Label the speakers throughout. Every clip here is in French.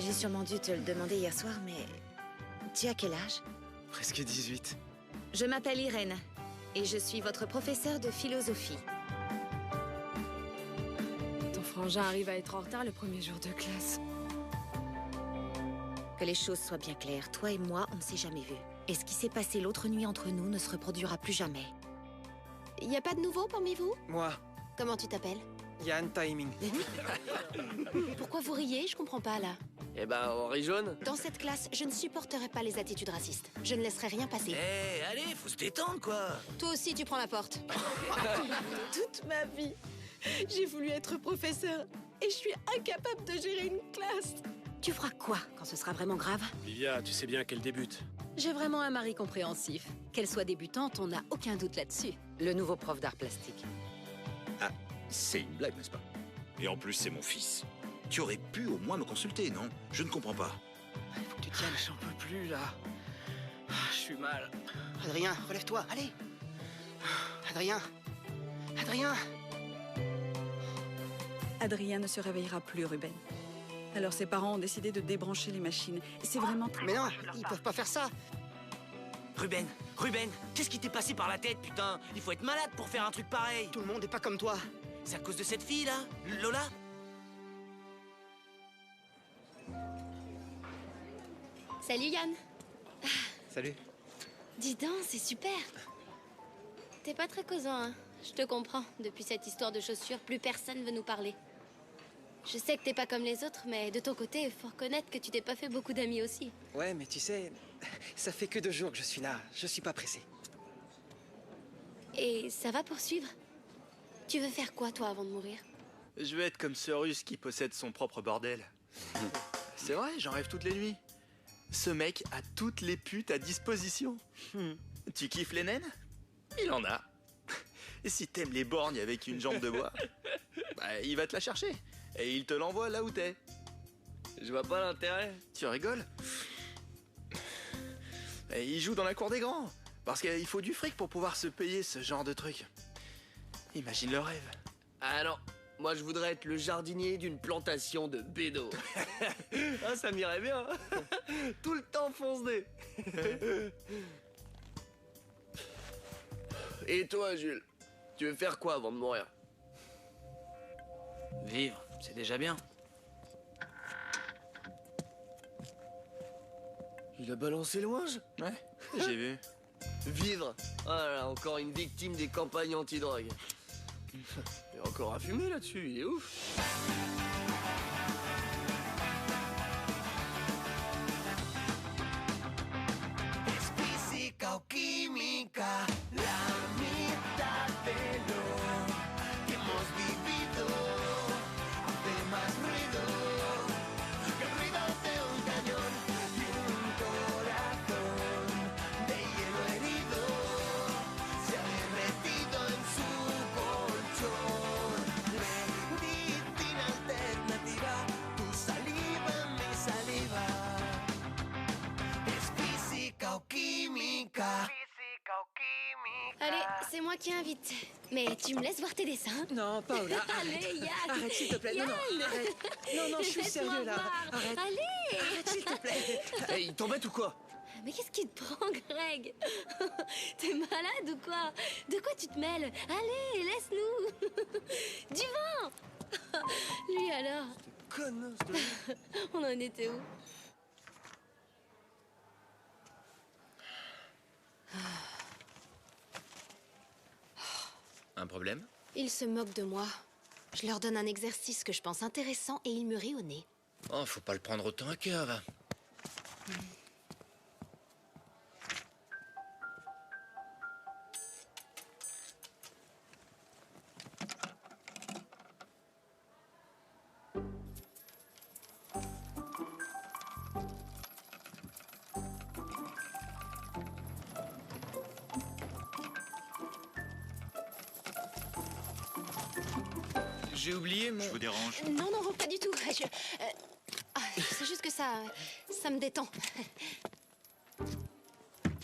Speaker 1: J'ai sûrement dû te le demander hier soir, mais... Tu as quel âge?
Speaker 2: Presque 18.
Speaker 1: Je m'appelle Irène, et je suis votre professeure de philosophie.
Speaker 3: Ton frangin arrive à être en retard le premier jour de classe.
Speaker 1: Que les choses soient bien claires, toi et moi, on ne s'est jamais vus. Et ce qui s'est passé l'autre nuit entre nous ne se reproduira plus jamais.
Speaker 4: Y a pas de nouveau parmi vous?
Speaker 2: Moi,
Speaker 4: Comment tu t'appelles?
Speaker 2: Yann Timing.
Speaker 4: Pourquoi vous riez? Je comprends pas, là.
Speaker 5: Eh ben, Henri Jaune.
Speaker 4: Dans cette classe, je ne supporterai pas les attitudes racistes. Je ne laisserai rien passer.
Speaker 6: Eh, allez, faut se détendre, quoi.
Speaker 4: Toi aussi, tu prends la porte.
Speaker 3: Toute ma vie, j'ai voulu être professeur et je suis incapable de gérer une classe.
Speaker 1: Tu feras quoi quand ce sera vraiment grave?
Speaker 7: Livia, tu sais bien qu'elle débute.
Speaker 8: J'ai vraiment un mari compréhensif. Qu'elle soit débutante, on n'a aucun doute là-dessus. Le nouveau prof d'art plastique.
Speaker 6: Ah, c'est une blague, n'est-ce pas? Et en plus, c'est mon fils. Tu aurais pu au moins me consulter, non? Je ne comprends pas.
Speaker 2: Il faut que tu tiennes, j'en peux plus, là. Je suis mal.
Speaker 9: Adrien, relève-toi, allez. Adrien. Adrien.
Speaker 3: Adrien ne se réveillera plus, Ruben. Alors ses parents ont décidé de débrancher les machines. C'est vraiment très...
Speaker 9: Mais non, ils peuvent pas faire ça.
Speaker 6: Ruben, qu'est-ce qui t'est passé par la tête, putain? Il faut être malade pour faire un truc pareil.
Speaker 9: Tout le monde est pas comme toi.
Speaker 6: C'est à cause de cette fille, là? Lola?
Speaker 4: Salut, Yann.
Speaker 2: Salut.
Speaker 4: Dis donc, c'est super. T'es pas très causant, hein. Je te comprends. Depuis cette histoire de chaussures, plus personne veut nous parler. Je sais que t'es pas comme les autres, mais de ton côté, il faut reconnaître que tu t'es pas fait beaucoup d'amis aussi.
Speaker 2: Ouais, mais tu sais, ça fait que 2 jours que je suis là. Je suis pas pressé.
Speaker 4: Et ça va poursuivre? Tu veux faire quoi, toi, avant de mourir?
Speaker 10: Je veux être comme ce russe qui possède son propre bordel. C'est vrai, j'en rêve toutes les nuits. Ce mec a toutes les putes à disposition. Tu kiffes les naines? Il en a. Et si t'aimes les borgnes avec une jambe de bois, bah, il va te la chercher. Et il te l'envoie là où t'es.
Speaker 5: Je vois pas l'intérêt.
Speaker 10: Tu rigoles? Et il joue dans la cour des grands. Parce qu'il faut du fric pour pouvoir se payer ce genre de truc. Imagine le rêve.
Speaker 5: Ah non, moi je voudrais être le jardinier d'une plantation de bédos. Ah, ça m'irait bien. Tout le temps fonce-nez. Et toi, Jules? Tu veux faire quoi avant de mourir?
Speaker 6: Vivre, c'est déjà bien.
Speaker 5: Il a balancé le ouinge?
Speaker 10: Ouais, j'ai vu.
Speaker 5: Vivre. Ah là, encore une victime des campagnes anti-drogue. Il y a encore à fumer là-dessus, il est ouf.
Speaker 11: Es física o química, la mitad de lo que hemos vivido hace más ruido que el ruido de un cañón y un corazón de hielo herido se ha derretido en su colchón. Medicina alternativa, tu saliva, mi saliva. Es física o química.
Speaker 4: Allez, c'est moi qui invite. Mais tu me laisses voir tes dessins?
Speaker 2: Non, Paola, arrête.
Speaker 4: Allez, Yann.
Speaker 2: Arrête, s'il te plaît.
Speaker 4: Yann.
Speaker 2: Non, arrête. Non, je suis
Speaker 4: Laisse-moi
Speaker 2: sérieux, là.
Speaker 4: voir.
Speaker 2: Arrête.
Speaker 4: Allez.
Speaker 2: Arrête, s'il te plaît.
Speaker 5: Hey, il t'embête ou quoi?
Speaker 4: Mais qu'est-ce qui te prend, Greg? T'es malade ou quoi? De quoi tu te mêles? Allez, laisse-nous. Du vin. Lui alors?
Speaker 5: Connasse de...
Speaker 4: On en était où?
Speaker 6: Un problème?
Speaker 4: Ils se moquent de moi. Je leur donne un exercice que je pense intéressant et ils me rient au nez.
Speaker 6: Oh, faut pas le prendre autant à cœur, va. J'ai oublié mon...
Speaker 12: Je vous dérange?
Speaker 4: Non, non, pas du tout. C'est juste que ça me détend.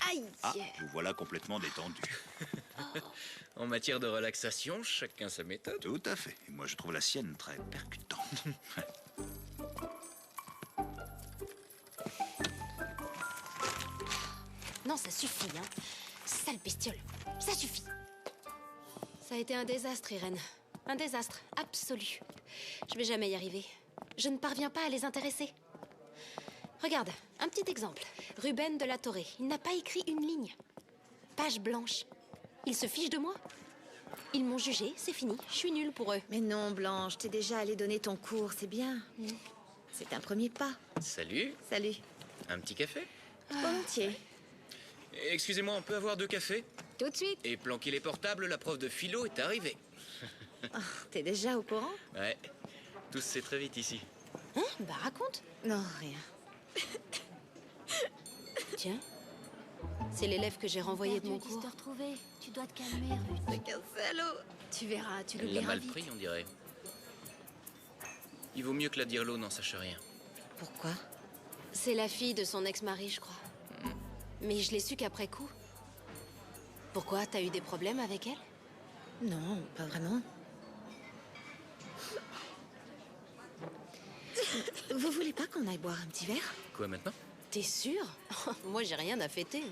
Speaker 4: Aïe!
Speaker 12: Ah, vous voilà complètement détendu.
Speaker 6: En matière de relaxation, chacun sa méthode.
Speaker 12: Tout à fait. Et moi, je trouve la sienne très percutante.
Speaker 13: maintenant, ça suffit, hein. Sale bestiole. Ça suffit.
Speaker 4: Ça a été un désastre, Irène. Un désastre absolu. Je vais jamais y arriver. Je ne parviens pas à les intéresser. Regarde, un petit exemple. Ruben de la Torre, il n'a pas écrit une ligne. Page blanche. Il se fiche de moi. Ils m'ont jugé, c'est fini. Je suis nulle pour eux.
Speaker 1: Mais non, Blanche, t'es déjà allée donner ton cours, c'est bien. C'est un premier pas.
Speaker 14: Salut.
Speaker 1: Salut.
Speaker 14: Un petit café?
Speaker 1: Volontiers.
Speaker 14: Excusez-moi, on peut avoir 2 cafés?
Speaker 1: Tout de suite.
Speaker 14: Et planquer les portables, la prof de philo est arrivée.
Speaker 1: Oh, t'es déjà au courant?
Speaker 14: Ouais. Tout se sait très vite ici.
Speaker 4: Hein? Bah raconte.
Speaker 1: Non, rien.
Speaker 4: Tiens. C'est l'élève que j'ai renvoyé de mon cours.
Speaker 13: te retrouver. Tu dois te calmer, Ruth.
Speaker 1: C'est qu'un salaud.
Speaker 13: Tu verras, tu
Speaker 14: Elle l'a
Speaker 13: l'oublieras
Speaker 14: mal
Speaker 13: vite.
Speaker 14: pris, on dirait. Il vaut mieux que la Dirlo n'en sache rien.
Speaker 1: Pourquoi?
Speaker 4: C'est la fille de son ex-mari, je crois. Mais je l'ai su qu'après coup. Pourquoi? T'as eu des problèmes avec elle?
Speaker 1: Non, pas vraiment. Vous voulez pas qu'on aille boire un petit verre?
Speaker 14: Quoi maintenant?
Speaker 4: T'es sûr? Moi, j'ai rien à fêter.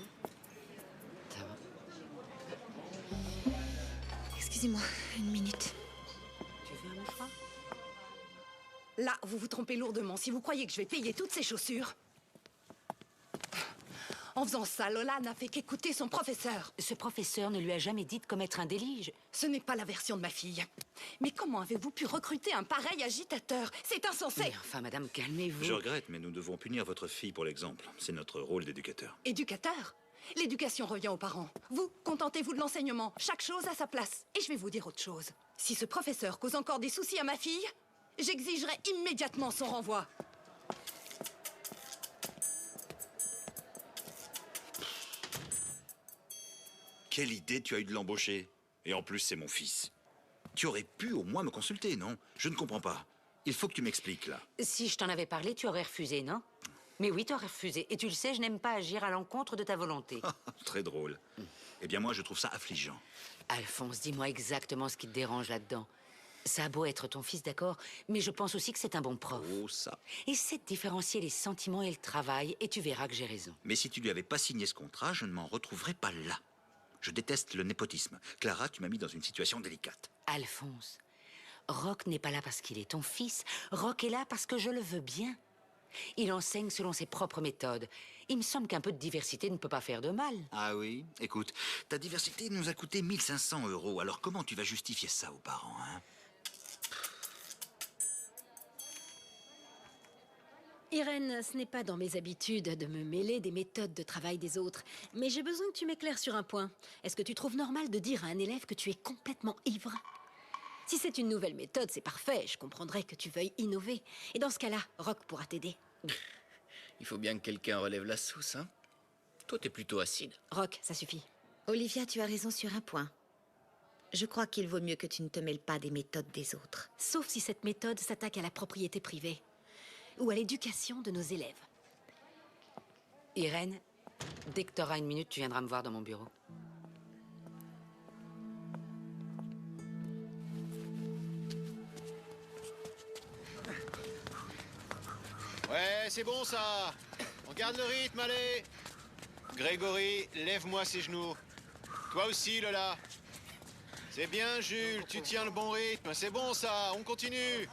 Speaker 1: Excusez-moi, une minute.
Speaker 8: Tu veux un mouchoir? Là, vous vous trompez lourdement si vous croyez que je vais payer toutes ces chaussures. En faisant ça, Lola n'a fait qu'écouter son professeur.
Speaker 15: Ce professeur ne lui a jamais dit de commettre un délit.
Speaker 8: Ce n'est pas la version de ma fille. Mais comment avez-vous pu recruter un pareil agitateur? C'est insensé.
Speaker 15: Mais enfin, madame, calmez-vous.
Speaker 6: Je regrette, mais nous devons punir votre fille pour l'exemple. C'est notre rôle d'éducateur.
Speaker 8: Éducateur? L'éducation revient aux parents. Vous, contentez-vous de l'enseignement. Chaque chose à sa place. Et je vais vous dire autre chose. Si ce professeur cause encore des soucis à ma fille, j'exigerai immédiatement son renvoi.
Speaker 6: Quelle idée tu as eu de l'embaucher? Et en plus, c'est mon fils. Tu aurais pu au moins me consulter, non? Je ne comprends pas. Il faut que tu m'expliques, là.
Speaker 15: Si je t'en avais parlé, tu aurais refusé, non? Mais oui, tu aurais refusé. Et tu le sais, je n'aime pas agir à l'encontre de ta volonté.
Speaker 6: Très drôle. Eh bien, moi, je trouve ça affligeant.
Speaker 15: Alphonse, dis-moi exactement ce qui te dérange là-dedans. Ça a beau être ton fils, d'accord, mais je pense aussi que c'est un bon prof.
Speaker 6: Oh, ça.
Speaker 15: Essaie de différencier les sentiments et le travail, et tu verras que j'ai raison.
Speaker 6: Mais si tu lui avais pas signé ce contrat, je ne m'en retrouverais pas là. Je déteste le népotisme. Clara, tu m'as mis dans une situation délicate.
Speaker 15: Alphonse, Roch n'est pas là parce qu'il est ton fils. Roch est là parce que je le veux bien. Il enseigne selon ses propres méthodes. Il me semble qu'un peu de diversité ne peut pas faire de mal.
Speaker 6: Ah oui? Écoute, ta diversité nous a coûté 1 500 €. Alors comment tu vas justifier ça aux parents, hein?
Speaker 13: Irène, ce n'est pas dans mes habitudes de me mêler des méthodes de travail des autres. Mais j'ai besoin que tu m'éclaires sur un point. Est-ce que tu trouves normal de dire à un élève que tu es complètement ivre? Si c'est une nouvelle méthode, c'est parfait. Je comprendrais que tu veuilles innover. Et dans ce cas-là, Roch pourra t'aider.
Speaker 14: Il faut bien que quelqu'un relève la sauce, hein? Toi, t'es plutôt acide.
Speaker 13: Roch, ça suffit.
Speaker 1: Olivia, tu as raison sur un point. Je crois qu'il vaut mieux que tu ne te mêles pas des méthodes des autres.
Speaker 13: Sauf si cette méthode s'attaque à la propriété privée. Ou à l'éducation de nos élèves.
Speaker 15: Irène, dès que tu auras une minute, tu viendras me voir dans mon bureau.
Speaker 16: Ouais, c'est bon ça. On garde le rythme, allez. Grégory, lève-moi ces genoux. Toi aussi, Lola. C'est bien, Jules, tu tiens le bon rythme. C'est bon ça, on continue.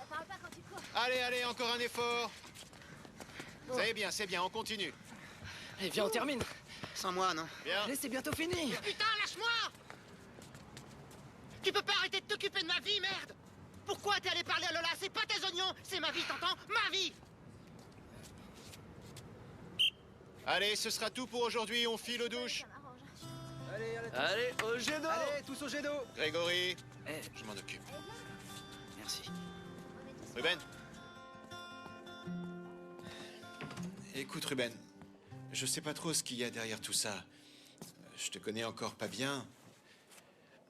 Speaker 16: Allez, allez, encore un effort. C'est bien, on continue.
Speaker 9: Allez, viens, on termine. Sans moi, non?
Speaker 16: Bien.
Speaker 9: Allez, c'est bientôt fini.
Speaker 17: Putain, lâche-moi! Tu peux pas arrêter de t'occuper de ma vie, merde! Pourquoi t'es allé parler à Lola? C'est pas tes oignons, c'est ma vie, t'entends? Ma vie!
Speaker 16: Allez, ce sera tout pour aujourd'hui, on file aux douches.
Speaker 5: Allez, au jet d'eau!
Speaker 9: Allez, tous au jet d'eau.
Speaker 16: Grégory, je m'en occupe.
Speaker 9: Merci.
Speaker 16: Ruben. Écoute, Ruben, je sais pas trop ce qu'il y a derrière tout ça. Je te connais encore pas bien.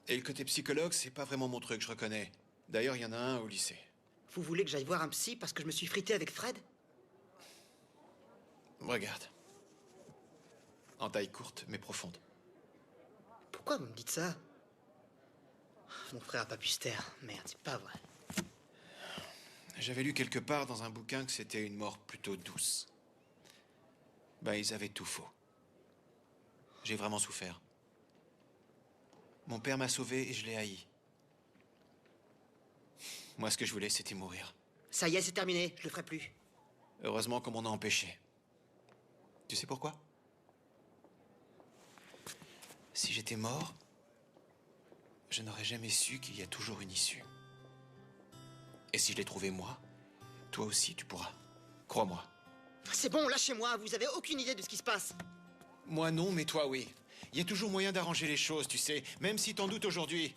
Speaker 16: Et le côté psychologue, c'est pas vraiment mon truc, je reconnais. D'ailleurs, il y en a un au lycée.
Speaker 9: Vous voulez que j'aille voir un psy parce que je me suis frité avec Fred?
Speaker 16: Regarde. En taille courte, mais profonde.
Speaker 9: Pourquoi vous me dites ça? Mon frère a pas pu se taire. Merde, c'est pas vrai.
Speaker 16: J'avais lu quelque part dans un bouquin que c'était une mort plutôt douce. Ben, ils avaient tout faux. J'ai vraiment souffert. Mon père m'a sauvé et je l'ai haï. Moi, ce que je voulais, c'était mourir.
Speaker 9: Ça y est, c'est terminé. Je le ferai plus.
Speaker 16: Heureusement qu'on m'en a empêché. Tu sais pourquoi? Si j'étais mort, je n'aurais jamais su qu'il y a toujours une issue. Et si je l'ai trouvé moi, toi aussi tu pourras. Crois-moi.
Speaker 9: C'est bon, lâchez-moi. Vous avez aucune idée de ce qui se passe.
Speaker 16: Moi non, mais toi oui. Il y a toujours moyen d'arranger les choses, tu sais, même si t'en doutes aujourd'hui.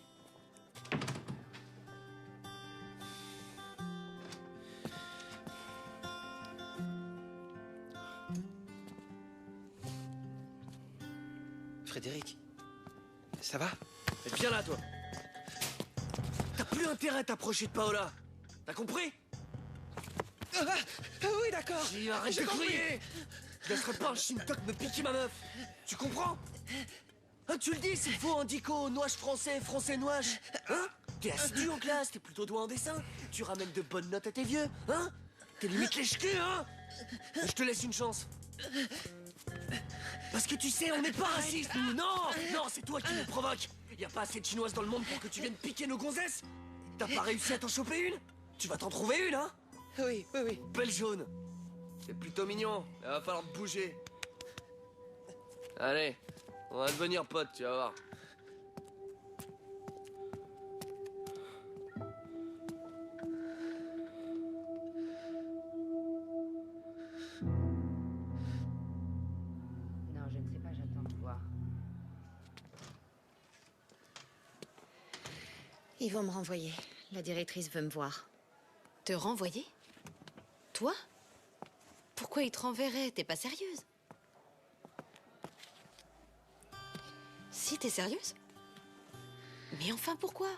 Speaker 2: Frédéric, ça va?
Speaker 5: Viens là, toi. T'as plus intérêt à t'approcher de Paola. T'as compris?
Speaker 2: Oui, d'accord.
Speaker 5: Arrête de crier. Je laisserai pas un Shintok me piquer ma meuf. Tu comprends? Hein, tu le dis, c'est faux, hein, Dico, nouache français, français nouache. Hein? T'es assidu en classe, t'es plutôt doué en dessin. Tu ramènes de bonnes notes à tes vieux, hein? T'es limite lèche-cul, hein? Je te laisse une chance. Parce que tu sais, on n'est pas racistes, nous. Non, non, c'est toi qui nous provoques. Y a pas assez de chinoises dans le monde pour que tu viennes piquer nos gonzesses. T'as pas réussi à t'en choper une? Tu vas t'en trouver une, hein?
Speaker 2: Oui, oui, oui.
Speaker 5: Belle jaune. C'est plutôt mignon. Il va falloir te bouger. Allez, on va devenir potes, tu vas voir.
Speaker 15: Non, je ne sais pas, j'attends de voir.
Speaker 1: Ils vont me renvoyer. La directrice veut me voir.
Speaker 4: Te renvoyer? Toi? Pourquoi ils te renverraient? T'es pas sérieuse? Si, t'es sérieuse? Mais enfin, pourquoi?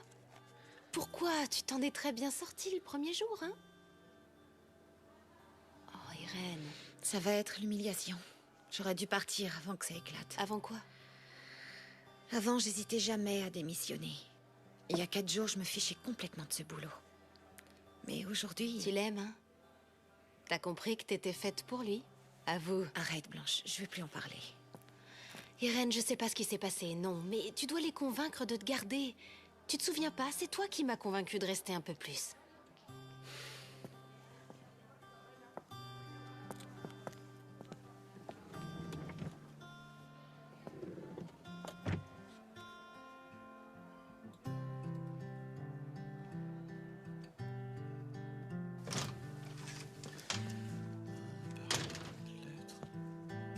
Speaker 4: Pourquoi? Tu t'en es très bien sortie le premier jour, hein? Oh, Irène.
Speaker 1: Ça va être l'humiliation. J'aurais dû partir avant que ça éclate.
Speaker 4: Avant quoi?
Speaker 1: Avant, j'hésitais jamais à démissionner. Il y a 4 jours, je me fichais complètement de ce boulot. Mais aujourd'hui...
Speaker 4: Tu l'aimes, hein? T'as compris que t'étais faite pour lui? Avoue.
Speaker 1: Arrête, Blanche, je veux plus en parler.
Speaker 4: Irène, je sais pas ce qui s'est passé, non, mais tu dois les convaincre de te garder. Tu te souviens pas? C'est toi qui m'as convaincue de rester un peu plus.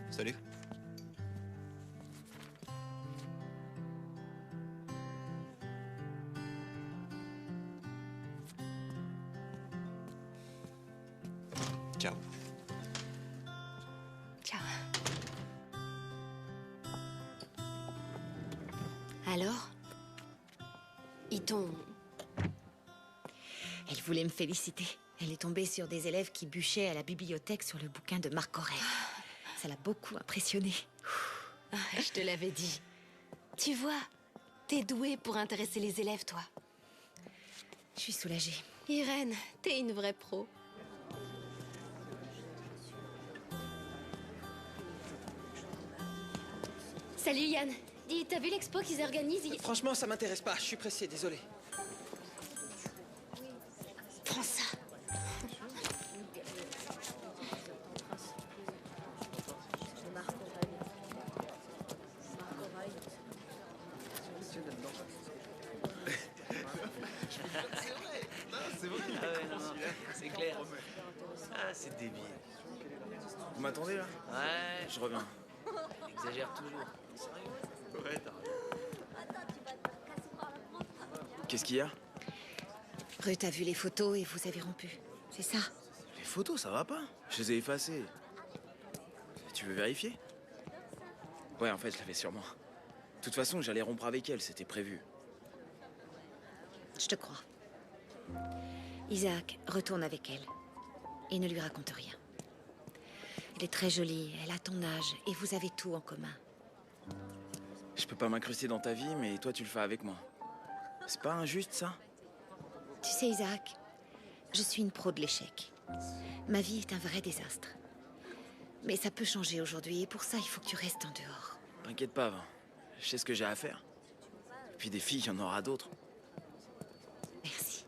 Speaker 16: Salut. Ciao.
Speaker 4: Ciao. Alors? Ils t'ont...
Speaker 1: Elle voulait me féliciter. Elle est tombée sur des élèves qui bûchaient à la bibliothèque sur le bouquin de Marc Aurèle. Ça l'a beaucoup impressionnée.
Speaker 4: Ah, je te l'avais dit. Tu vois, t'es douée pour intéresser les élèves, toi.
Speaker 1: Je suis soulagée.
Speaker 4: Irène, t'es une vraie pro. Salut Yann. Dis, t'as vu l'expo qu'ils organisent?
Speaker 2: Franchement, ça m'intéresse pas. Je suis pressé, désolé.
Speaker 4: Prends ça.
Speaker 5: C'est vrai. Ah ouais, non, c'est clair. Ah, c'est débile.
Speaker 7: Vous m'attendez là?
Speaker 5: Ouais.
Speaker 7: Je reviens.
Speaker 5: Exagère toujours.
Speaker 7: Ouais, t'as raison. Qu'est-ce qu'il y a?
Speaker 1: Ruth a vu les photos et vous avez rompu. C'est ça?
Speaker 7: Les photos, ça va pas? Je les ai effacées. Tu veux vérifier? Ouais, en fait, je l'avais sur moi. De toute façon, j'allais rompre avec elle, c'était prévu.
Speaker 1: Je te crois. Isaac, retourne avec elle. Et ne lui raconte rien. Elle est très jolie, elle a ton âge, et vous avez tout en commun.
Speaker 7: Je peux pas m'incruster dans ta vie, mais toi, tu le fais avec moi. C'est pas injuste, ça?
Speaker 1: Tu sais, Isaac, je suis une pro de l'échec. Ma vie est un vrai désastre. Mais ça peut changer aujourd'hui, et pour ça, il faut que tu restes en dehors.
Speaker 7: T'inquiète pas, Vin. Je sais ce que j'ai à faire. Et puis des filles, il y en aura d'autres.
Speaker 13: Merci.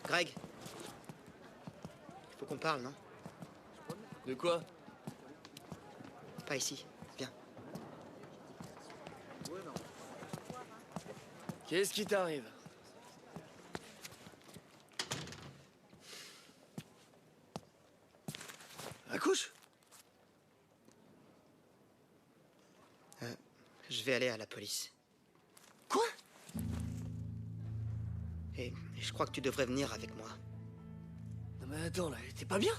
Speaker 9: Greg. Il faut qu'on parle, non?
Speaker 5: De quoi?
Speaker 9: Pas ici. Viens.
Speaker 5: Qu'est-ce qui t'arrive? Accouche?
Speaker 9: Je vais aller à la police.
Speaker 5: Quoi?
Speaker 9: Et je crois que tu devrais venir avec moi.
Speaker 5: Non mais attends, là, t'es pas bien?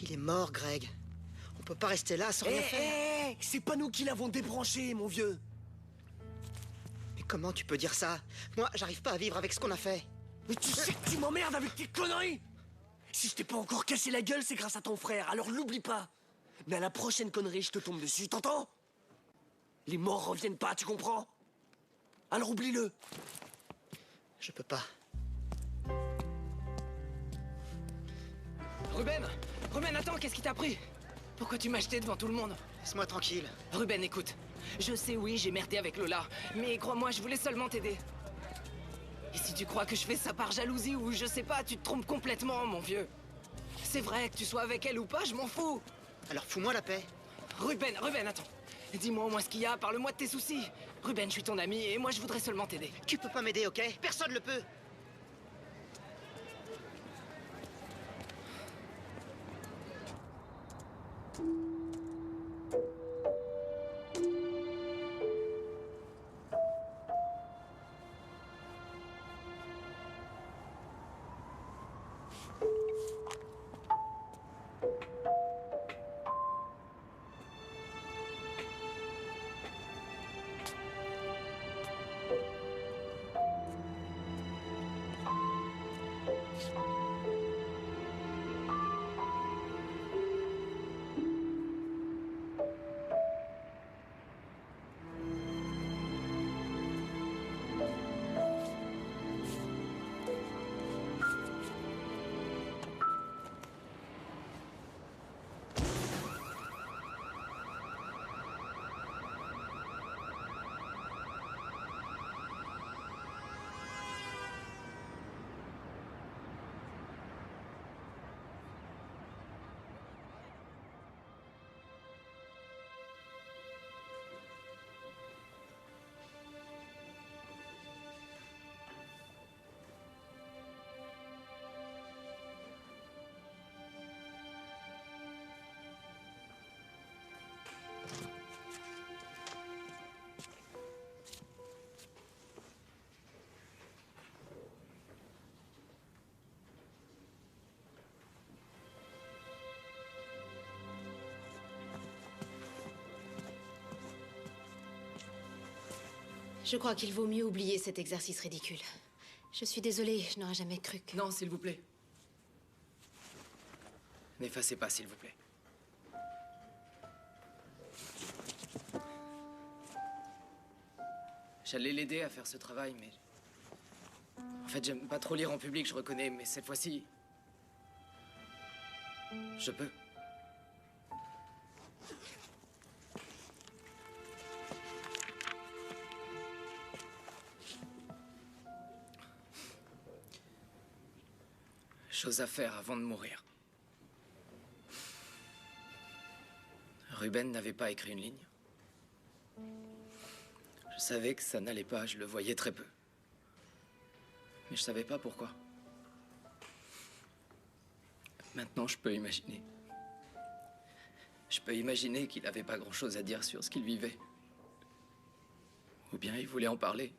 Speaker 9: Il est mort, Greg. On peut pas rester là sans rien faire.
Speaker 5: C'est pas nous qui l'avons débranché, mon vieux.
Speaker 9: Mais comment tu peux dire ça? Moi, j'arrive pas à vivre avec ce qu'on a fait.
Speaker 5: Mais tu sais que tu m'emmerdes avec tes conneries! Si je t'ai pas encore cassé la gueule, c'est grâce à ton frère, alors l'oublie pas. Mais à la prochaine connerie, je te tombe dessus, t'entends? Les morts reviennent pas, tu comprends? Alors oublie-le.
Speaker 9: Je peux pas.
Speaker 18: Ruben! Ruben, attends, qu'est-ce qui t'a pris? Pourquoi tu m'as jeté devant tout le monde?
Speaker 9: Laisse-moi tranquille.
Speaker 18: Ruben, écoute. Je sais, oui, j'ai merdé avec Lola. Mais crois-moi, je voulais seulement t'aider. Et si tu crois que je fais ça par jalousie ou je sais pas, tu te trompes complètement, mon vieux. C'est vrai, que tu sois avec elle ou pas, je m'en fous.
Speaker 9: Alors fous-moi la paix.
Speaker 18: Ruben, attends. Dis-moi au moins ce qu'il y a, parle-moi de tes soucis. Ruben, je suis ton ami et moi je voudrais seulement t'aider.
Speaker 9: Tu peux pas m'aider, ok? Personne le peut.
Speaker 4: Je crois qu'il vaut mieux oublier cet exercice ridicule. Je suis désolée, je n'aurais jamais cru que...
Speaker 18: Non, s'il vous plaît. N'effacez pas, s'il vous plaît. J'allais l'aider à faire ce travail, mais... En fait, j'aime pas trop lire en public, je reconnais, mais cette fois-ci... Je peux. Chose à faire avant de mourir. Ruben n'avait pas écrit une ligne. Je savais que ça n'allait pas, je le voyais très peu. Mais je savais pas pourquoi. Maintenant, je peux imaginer. Je peux imaginer qu'il n'avait pas grand-chose à dire sur ce qu'il vivait. Ou bien il voulait en parler.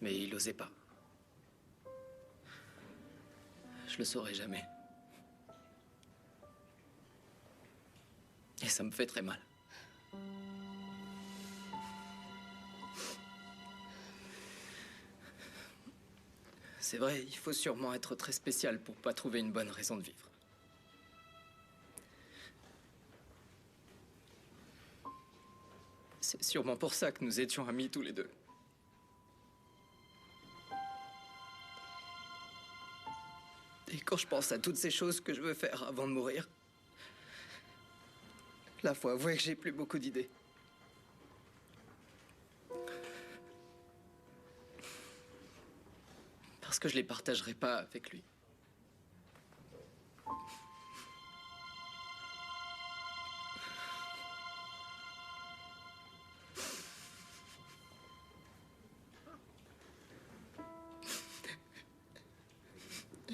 Speaker 18: Mais il n'osait pas. Je le saurai jamais. Et ça me fait très mal. C'est vrai, il faut sûrement être très spécial pour pas trouver une bonne raison de vivre. C'est sûrement pour ça que nous étions amis tous les deux. Quand je pense à toutes ces choses que je veux faire avant de mourir, là, faut avouer que j'ai plus beaucoup d'idées. Parce que je les partagerai pas avec lui.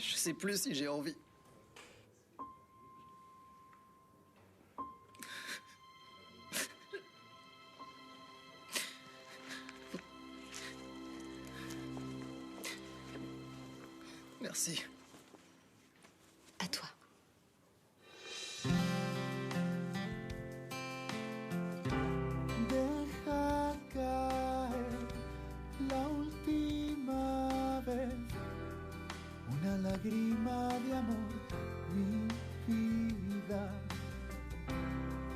Speaker 18: Je sais plus si j'ai envie. Merci.
Speaker 1: À toi.
Speaker 11: Deja caer la última vez una lágrima de amor, mi vida.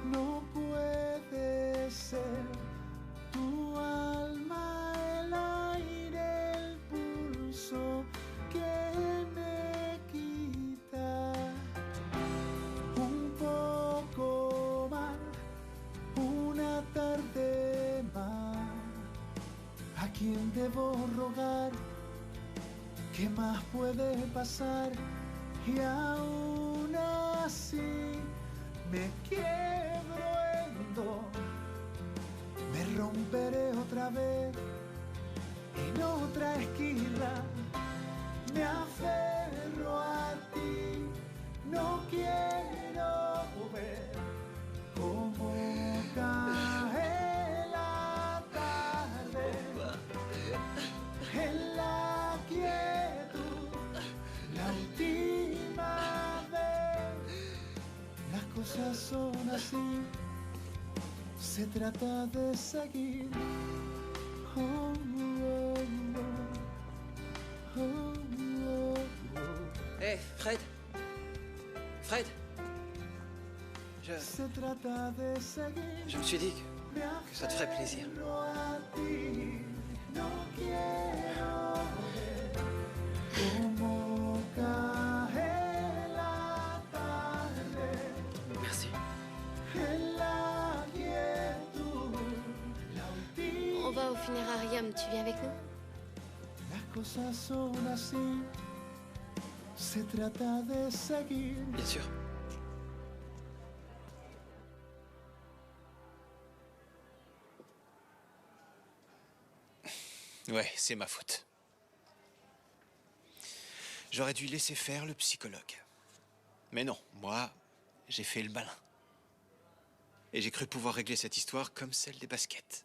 Speaker 11: No puede ser tu alma, el aire, el pulso que me quita un poco más, una tarde más. ¿A quién debo rogar? ¿Qué más puede pasar? Y aún así me quiebro en dos, me romperé otra vez en otra esquina. Me aferro a ti, no quiero ver cómo cae la tarde en la quietud. La última vez, las cosas son así, se trata de seguir. Oh, oh, oh, oh.
Speaker 18: Hé, Fred. Fred. Je me suis dit que ça te ferait plaisir. Merci.
Speaker 4: On va au funérarium, tu viens avec nous?
Speaker 11: Cosas son así, se trata de seguir.
Speaker 18: Bien sûr.
Speaker 16: Ouais, c'est ma faute. J'aurais dû laisser faire le psychologue. Mais non, moi, j'ai fait le malin. Et j'ai cru pouvoir régler cette histoire comme celle des baskets.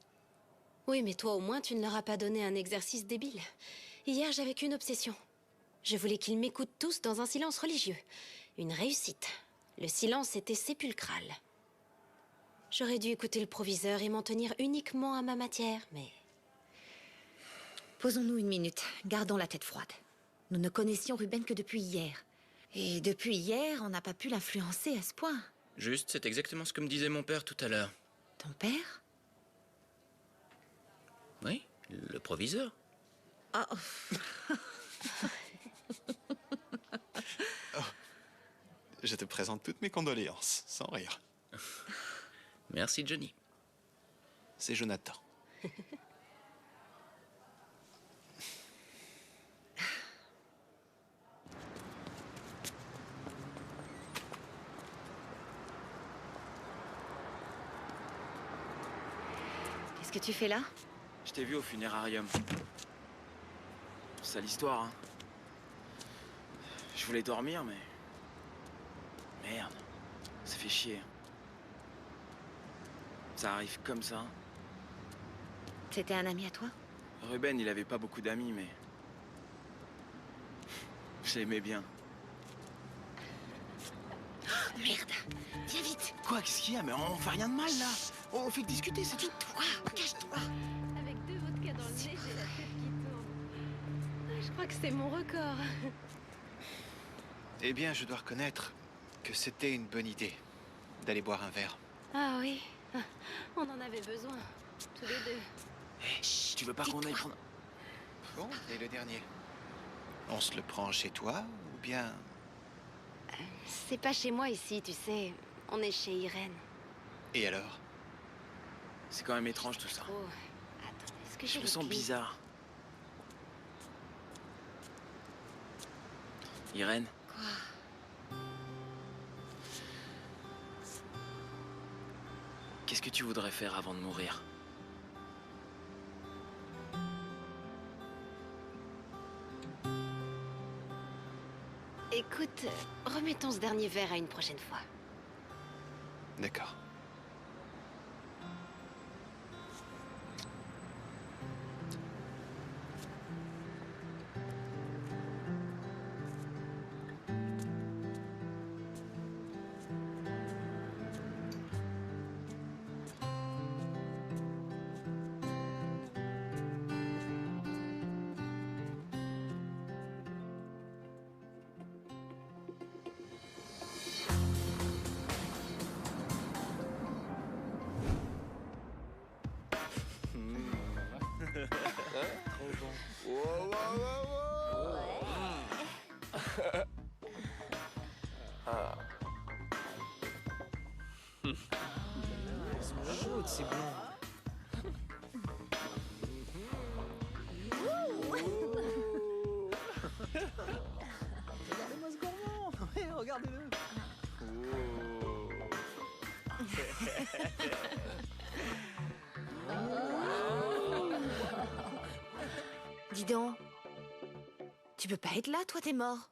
Speaker 4: Oui, mais toi au moins, tu ne leur as pas donné un exercice débile. Hier, j'avais qu'une obsession. Je voulais qu'ils m'écoutent tous dans un silence religieux. Une réussite. Le silence était sépulcral. J'aurais dû écouter le proviseur et m'en tenir uniquement à ma matière, mais...
Speaker 1: Posons-nous une minute, gardons la tête froide. Nous ne connaissions Ruben que depuis hier. Et depuis hier, on n'a pas pu l'influencer à ce point.
Speaker 14: Juste, c'est exactement ce que me disait mon père tout à l'heure.
Speaker 1: Ton père?
Speaker 14: Oui, le proviseur.
Speaker 1: Oh.
Speaker 16: Oh, je te présente toutes mes condoléances, sans rire.
Speaker 14: Merci, Johnny.
Speaker 16: C'est Jonathan.
Speaker 1: Qu'est-ce que tu fais là?
Speaker 7: Je t'ai vu au funérarium. Sale histoire, hein. Je voulais dormir, mais... Merde. Ça fait chier. Ça arrive comme ça.
Speaker 1: C'était un ami à toi?
Speaker 7: Ruben, il avait pas beaucoup d'amis, mais... Je l'aimais bien.
Speaker 1: Oh, merde! Viens vite!
Speaker 7: Quoi, qu'est-ce qu'il y a? Mais on fait rien de mal, là. On fait que discuter, c'est tout.
Speaker 1: Tais-toi! Cache-toi!
Speaker 4: Avec 2 vodkas dans le nez, j'ai la tête qui tourne. Je crois que c'est mon record.
Speaker 16: Eh bien, je dois reconnaître que c'était une bonne idée d'aller boire un verre.
Speaker 4: Ah oui, on en avait besoin, tous les deux.
Speaker 7: Hé, tu veux pas qu'on aille prendre...
Speaker 16: Bon, et le dernier? On se le prend chez toi ou bien
Speaker 4: C'est pas chez moi ici, tu sais. On est chez Irène.
Speaker 7: Et alors? C'est quand même étrange tout ça.
Speaker 4: Oh, attends, est-ce que
Speaker 7: Je
Speaker 4: j'ai
Speaker 7: me
Speaker 4: les
Speaker 7: sens
Speaker 4: clés?
Speaker 7: bizarre. Irène?
Speaker 4: Quoi?
Speaker 7: Qu'est-ce que tu voudrais faire avant de mourir?
Speaker 4: Écoute, remettons ce dernier verre à une prochaine fois.
Speaker 16: D'accord.
Speaker 5: Trop bon. Elles sont chaudes, ces blondes.
Speaker 2: Regardez-moi ce gourmand. Ouais, regardez-le.
Speaker 1: Dis donc. Tu peux pas être là, toi, t'es mort.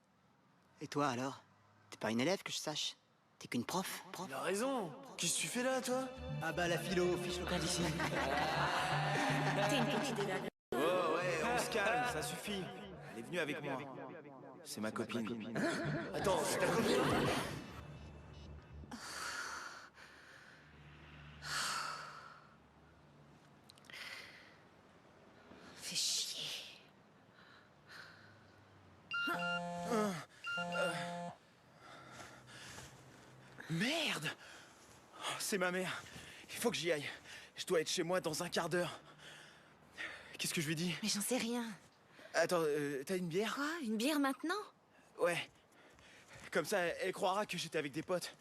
Speaker 9: Et toi alors? T'es pas une élève que je sache? T'es qu'une prof?
Speaker 5: Il a raison. Qu'est-ce que tu fais là, toi?
Speaker 9: Ah bah la philo, fiche le camp d'ici.
Speaker 1: T'es une petite dégagée.
Speaker 7: Oh ouais, on se calme, ça suffit. Elle est venue avec moi. C'est ma copine.
Speaker 5: Attends, c'est ta copine?
Speaker 1: Fais chier.
Speaker 7: Merde! Oh, c'est ma mère. Il faut que j'y aille. Je dois être chez moi dans un quart d'heure. Qu'est-ce que je lui dis?
Speaker 1: Mais j'en sais rien.
Speaker 7: Attends, t'as une bière?
Speaker 1: Quoi? Une bière maintenant?
Speaker 7: Ouais. Comme ça, elle croira que j'étais avec des potes.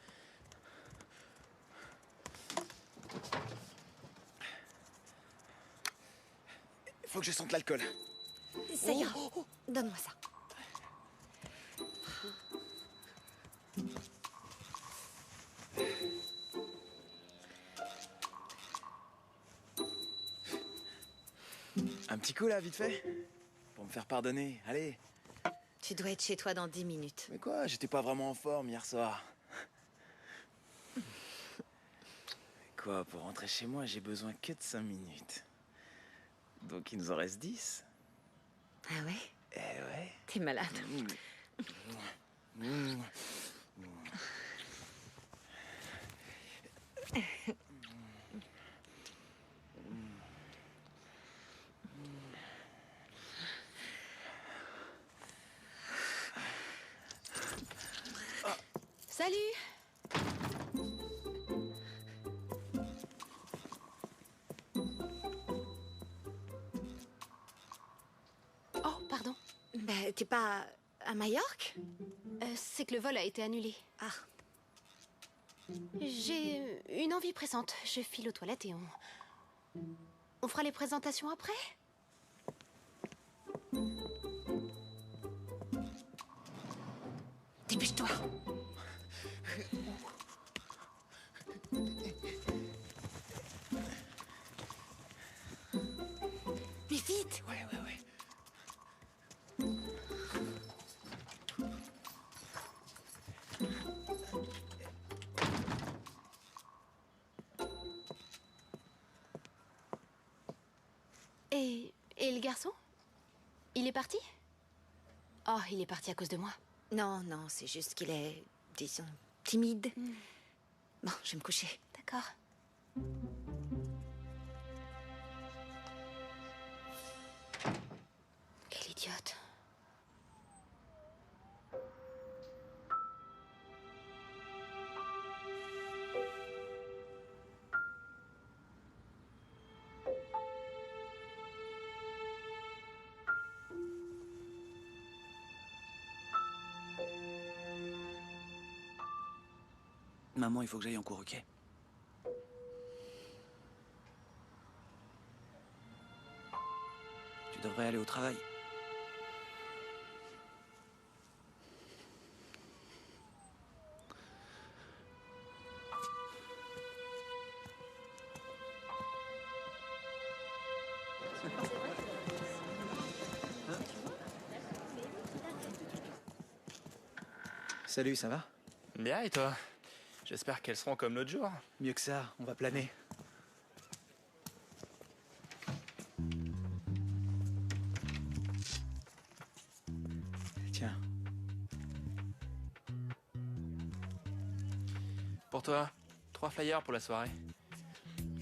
Speaker 7: Faut que je sente l'alcool.
Speaker 1: Ça ira. Donne-moi ça.
Speaker 7: Un petit coup là, vite fait? Pour me faire pardonner, allez.
Speaker 1: Tu dois être chez toi dans 10 minutes.
Speaker 7: Mais quoi, j'étais pas vraiment en forme hier soir. Quoi, pour rentrer chez moi, j'ai besoin que de 5 minutes. Donc il nous en reste 10.
Speaker 1: Ah ouais?
Speaker 7: Eh ouais.
Speaker 1: T'es malade.
Speaker 4: Salut! Oh, pardon.
Speaker 1: Bah, t'es pas à Majorque?
Speaker 4: C'est que le vol a été annulé.
Speaker 1: Ah.
Speaker 4: J'ai une envie pressante. Je file aux toilettes et on fera les présentations après?
Speaker 1: Dépêche-toi. Mais vite!
Speaker 7: Ouais.
Speaker 4: Et le garçon? Il est parti? Oh, il est parti à cause de moi.
Speaker 1: Non, c'est juste qu'il est, disons, timide. Bon, je vais me coucher.
Speaker 4: D'accord. Quelle idiote.
Speaker 2: maman, il faut que j'aille en cours, ok? Tu devrais aller au travail. Salut, ça va?
Speaker 10: Bien, et toi? J'espère qu'elles seront comme l'autre jour.
Speaker 2: Mieux que ça, on va planer. Tiens.
Speaker 10: Pour toi, 3 flyers pour la soirée.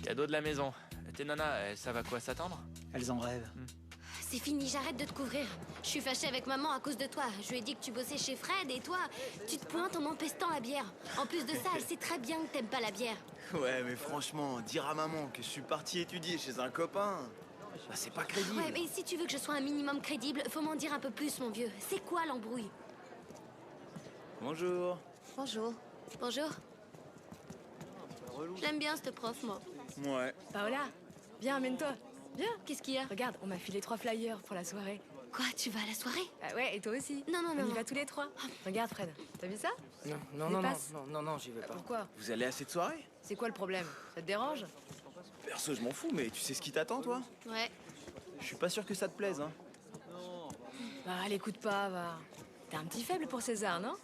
Speaker 10: Cadeau de la maison. Tes nanas, elles savent à quoi s'attendre?
Speaker 2: Elles en rêvent.
Speaker 4: C'est fini, j'arrête de te couvrir. Je suis fâchée avec maman à cause de toi. Je lui ai dit que tu bossais chez Fred et toi, tu te pointes en m'empestant la bière. En plus de ça, elle sait très bien que t'aimes pas la bière.
Speaker 7: Ouais, mais franchement, dire à maman que je suis parti étudier chez un copain, bah, c'est pas crédible.
Speaker 4: Ouais, mais si tu veux que je sois un minimum crédible, faut m'en dire un peu plus, mon vieux. C'est quoi l'embrouille?
Speaker 7: Bonjour.
Speaker 4: Bonjour. Bonjour. Je l'aime bien, cette prof, moi.
Speaker 7: Ouais.
Speaker 3: Paola, viens, amène-toi. Viens.
Speaker 4: Qu'est-ce qu'il y a?
Speaker 3: Regarde, on m'a filé 3 flyers pour la soirée.
Speaker 4: Quoi, tu vas à la soirée?
Speaker 3: Ah ouais, et toi aussi?
Speaker 4: Non, non,
Speaker 3: On
Speaker 4: non.
Speaker 3: y va tous les 3. Regarde, Fred, t'as vu ça?
Speaker 18: Non, j'y vais pas.
Speaker 3: Pourquoi?
Speaker 7: Vous allez à cette soirée?
Speaker 3: C'est quoi le problème? Ça te dérange?
Speaker 7: Perso, je m'en fous, mais tu sais ce qui t'attend, toi?
Speaker 4: Ouais.
Speaker 7: Je suis pas sûr que ça te plaise, hein.
Speaker 3: Bah, l'écoute pas, va. T'as un petit faible pour César, non?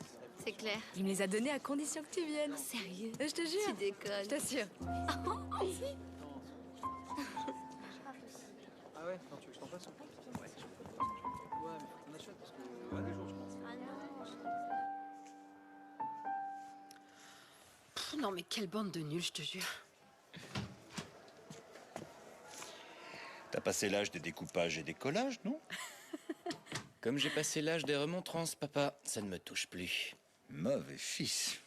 Speaker 4: C'est clair.
Speaker 3: Il me les a donnés à condition que tu viennes.
Speaker 4: Sérieux?
Speaker 3: Je te jure.
Speaker 4: Tu déconnes.
Speaker 3: Je t'assure.
Speaker 2: Ah ouais, non, tu veux que je t'en passe? Ouais, mais faut qu'on achète parce que un des jours, je pense.
Speaker 13: Non mais quelle bande de nuls, je te jure.
Speaker 12: T'as passé l'âge des découpages et des collages, non?
Speaker 14: Comme j'ai passé l'âge des remontrances, papa, ça ne me touche plus.
Speaker 12: Mauvais fils.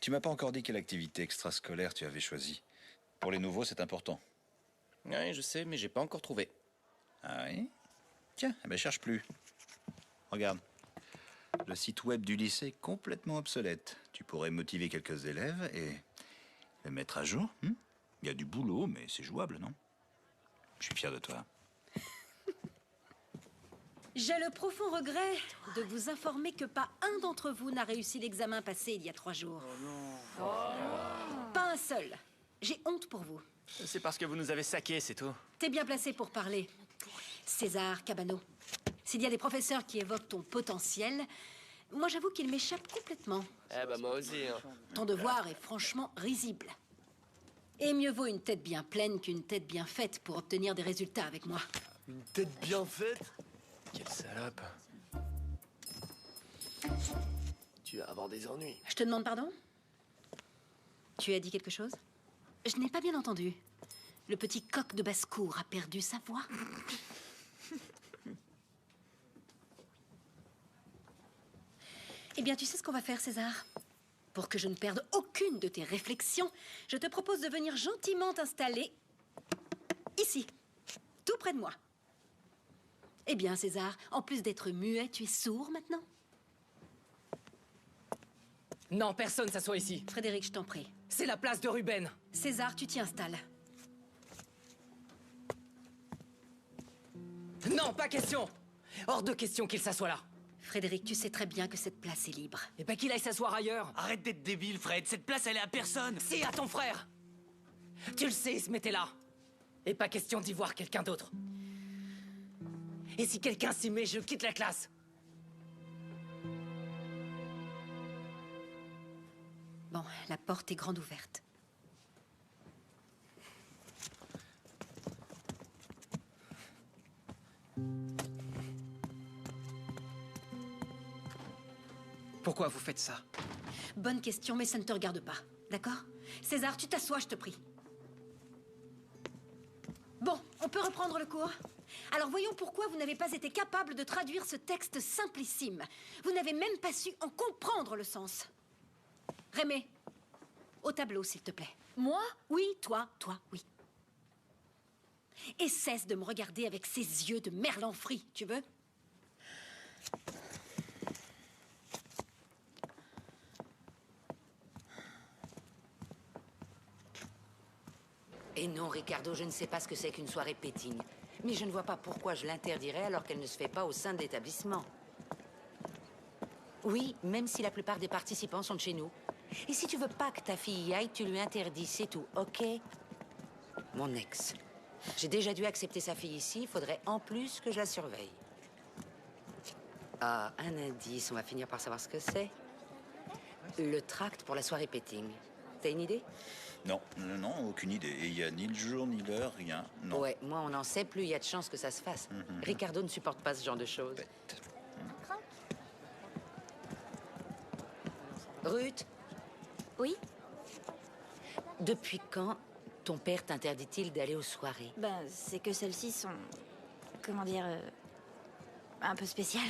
Speaker 12: Tu m'as pas encore dit quelle activité extrascolaire tu avais choisie. Pour les nouveaux, c'est important.
Speaker 14: Oui, je sais, mais j'ai pas encore trouvé.
Speaker 12: Ah oui? Tiens, eh ben cherche plus. Regarde. Le site web du lycée est complètement obsolète. Tu pourrais motiver quelques élèves et les mettre à jour. Il y a du boulot, mais c'est jouable, non? Je suis fier de toi.
Speaker 13: J'ai le profond regret de vous informer que pas un d'entre vous n'a réussi l'examen passé il y a 3 jours. Pas un seul. J'ai honte pour vous.
Speaker 10: C'est parce que vous nous avez saqués, c'est tout.
Speaker 13: T'es bien placé pour parler. César Cabano, s'il y a des professeurs qui évoquent ton potentiel, moi j'avoue qu'il m'échappe complètement.
Speaker 18: Eh bah moi aussi, hein.
Speaker 13: Ton devoir est franchement risible. Et mieux vaut une tête bien pleine qu'une tête bien faite pour obtenir des résultats avec moi.
Speaker 18: Une tête bien faite?
Speaker 10: Quelle salope.
Speaker 18: Tu vas avoir des ennuis.
Speaker 13: Je te demande pardon? Tu as dit quelque chose? Je n'ai pas bien entendu. Le petit coq de basse-cour a perdu sa voix. Eh bien, tu sais ce qu'on va faire, César? Pour que je ne perde aucune de tes réflexions, je te propose de venir gentiment t'installer ici, tout près de moi. Eh bien, César, en plus d'être muet, tu es sourd maintenant?
Speaker 18: Non, personne s'assoit ici.
Speaker 13: Frédéric, je t'en prie.
Speaker 18: C'est la place de Ruben.
Speaker 13: César, tu t'y installes.
Speaker 18: Non, pas question. Hors de question qu'il s'assoie là.
Speaker 13: Frédéric, tu sais très bien que cette place est libre.
Speaker 18: Et pas qu'il aille s'asseoir ailleurs.
Speaker 2: Arrête d'être débile, Fred. Cette place, elle est à personne.
Speaker 18: Si, à ton frère. Tu le sais, il se mettait là. Et pas question d'y voir quelqu'un d'autre. Et si quelqu'un s'y met, je quitte la classe.
Speaker 13: Bon, la porte est grande ouverte.
Speaker 2: Pourquoi vous faites ça?
Speaker 13: Bonne question, mais ça ne te regarde pas. D'accord? César, tu t'assois, je te prie. Bon, on peut reprendre le cours? Alors voyons pourquoi vous n'avez pas été capable de traduire ce texte simplissime. Vous n'avez même pas su en comprendre le sens. Rémé, au tableau, s'il te plaît.
Speaker 3: Moi?
Speaker 13: Oui, toi, oui. Et cesse de me regarder avec ces yeux de merlan frit, tu veux?
Speaker 15: Et non, Ricardo, je ne sais pas ce que c'est qu'une soirée péting. Mais je ne vois pas pourquoi je l'interdirais alors qu'elle ne se fait pas au sein de l'établissement. Oui, même si la plupart des participants sont de chez nous. Et si tu veux pas que ta fille y aille, tu lui interdis, c'est tout, ok? Mon ex. J'ai déjà dû accepter sa fille ici, il faudrait en plus que je la surveille. Ah, un indice, on va finir par savoir ce que c'est. Le tract pour la soirée péting. T'as une idée?
Speaker 12: Non, non, aucune idée. Et il n'y a ni le jour, ni l'heure, rien. Non.
Speaker 15: Ouais, moi on en sait, plus il y a de chances que ça se fasse. Ricardo ne supporte pas ce genre de choses. Ruth?
Speaker 19: Oui?
Speaker 15: Depuis quand ton père t'interdit-il d'aller aux soirées?
Speaker 19: Ben, c'est que celles-ci sont... Comment dire... un peu spéciales.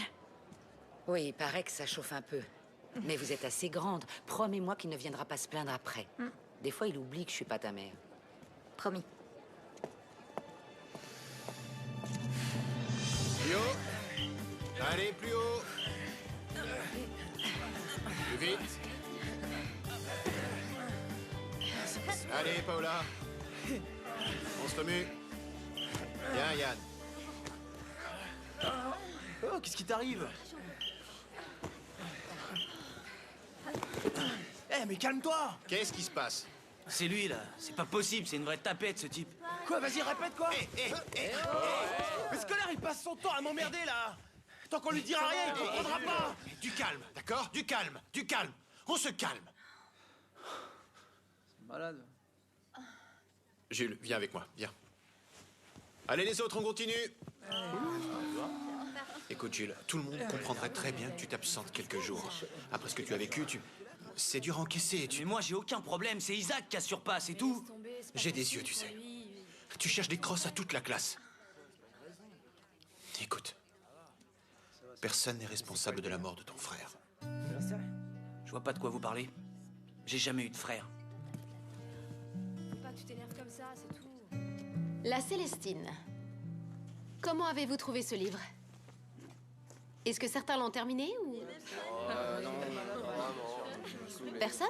Speaker 15: Oui, il paraît que ça chauffe un peu. Mais vous êtes assez grande. Promets-moi qu'il ne viendra pas se plaindre après. Des fois, il oublie que je suis pas ta mère.
Speaker 19: Promis.
Speaker 16: Plus haut. Allez, plus haut. Plus vite. Allez, Paola. On se remue. Bien, Yann.
Speaker 5: Oh, qu'est-ce qui t'arrive? Eh, mais calme-toi!
Speaker 16: Qu'est-ce qui se passe?
Speaker 5: C'est lui, là. C'est pas possible, c'est une vraie tapette, ce type. Quoi, vas-y, répète, quoi? Mais ce connard, il passe son temps à m'emmerder, là! Tant qu'on lui dira rien, il comprendra pas!
Speaker 16: Du calme, d'accord? Du calme, du calme. On se calme.
Speaker 2: C'est malade.
Speaker 16: Jules, viens avec moi, viens. Allez, les autres, on continue. Écoute, Jules, tout le monde comprendrait très bien que tu t'absentes quelques jours. Après ce que tu as vécu, c'est dur à encaisser.
Speaker 5: Mais moi, j'ai aucun problème, c'est Isaac qui assure pas, c'est tout.
Speaker 16: J'ai des yeux, tu sais. Tu cherches des crosses à toute la classe. Écoute, personne n'est responsable de la mort de ton frère.
Speaker 5: Je vois pas de quoi vous parlez. J'ai jamais eu de frère.
Speaker 4: Faut pas que tu t'énerves comme ça, c'est tout. La Célestine. Comment avez-vous trouvé ce livre? Est-ce que certains l'ont terminé ou... Personne?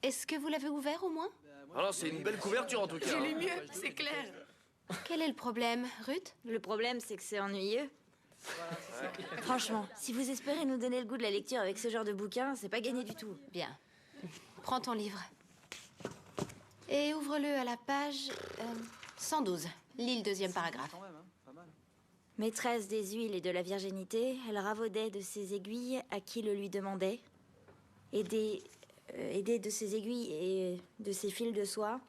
Speaker 4: Est-ce que vous l'avez ouvert au moins?
Speaker 5: Alors, c'est une belle couverture en tout cas.
Speaker 3: J'ai lu mieux, c'est clair.
Speaker 4: Quel est le problème, Ruth?
Speaker 19: Le problème, c'est que c'est ennuyeux. Franchement, si vous espérez nous donner le goût de la lecture avec ce genre de bouquin, c'est pas gagné du tout.
Speaker 4: Bien. Prends ton livre. Et ouvre-le à la page 112. Lis le deuxième paragraphe.
Speaker 19: Maîtresse des huiles et de la virginité, elle ravaudait de ses aiguilles à qui le lui demandait. Aidée de ses aiguilles et de ses fils de soie,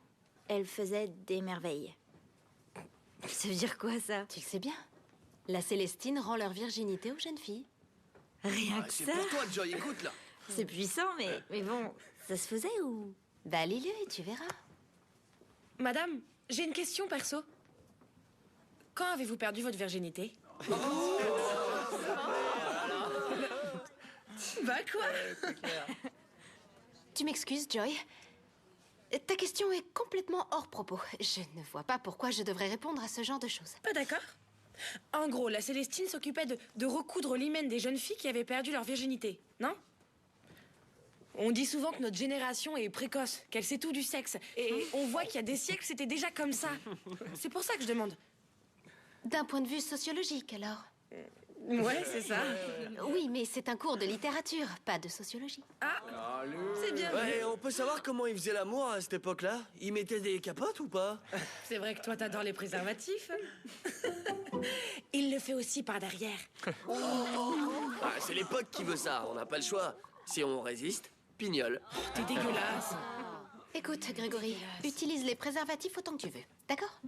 Speaker 19: elle faisait des merveilles. Ça veut dire quoi, ça?
Speaker 4: Tu le sais bien. La Célestine rend leur virginité aux jeunes filles.
Speaker 19: Rien que ça.
Speaker 5: C'est pour toi, Joy, écoute là.
Speaker 19: C'est puissant, mais bon, ça se faisait ou...
Speaker 4: Bah, lis-le et tu verras.
Speaker 3: Madame, j'ai une question perso. Quand avez-vous perdu votre virginité? Bah quoi?
Speaker 4: Tu m'excuses, Joy. Ta question est complètement hors propos. Je ne vois pas pourquoi je devrais répondre à ce genre de choses.
Speaker 3: Pas d'accord. En gros, la Célestine s'occupait de recoudre l'hymen des jeunes filles qui avaient perdu leur virginité, non? On dit souvent que notre génération est précoce, qu'elle sait tout du sexe. Et on voit qu'il y a des siècles, c'était déjà comme ça. C'est pour ça que je demande.
Speaker 4: D'un point de vue sociologique, alors?
Speaker 3: Ouais, c'est ça.
Speaker 4: Oui, mais c'est un cours de littérature, pas de sociologie.
Speaker 3: Ah, c'est bien.
Speaker 5: Ouais, on peut savoir comment ils faisaient l'amour à cette époque-là? Ils mettaient des capotes ou pas?
Speaker 3: C'est vrai que toi, t'adores les préservatifs. Il le fait aussi par derrière.
Speaker 5: Ah, c'est l'époque qui veut ça, on n'a pas le choix. Si on résiste, pignole.
Speaker 3: T'es dégueulasse.
Speaker 4: Écoute, Grégory, utilise les préservatifs autant que tu veux, d'accord?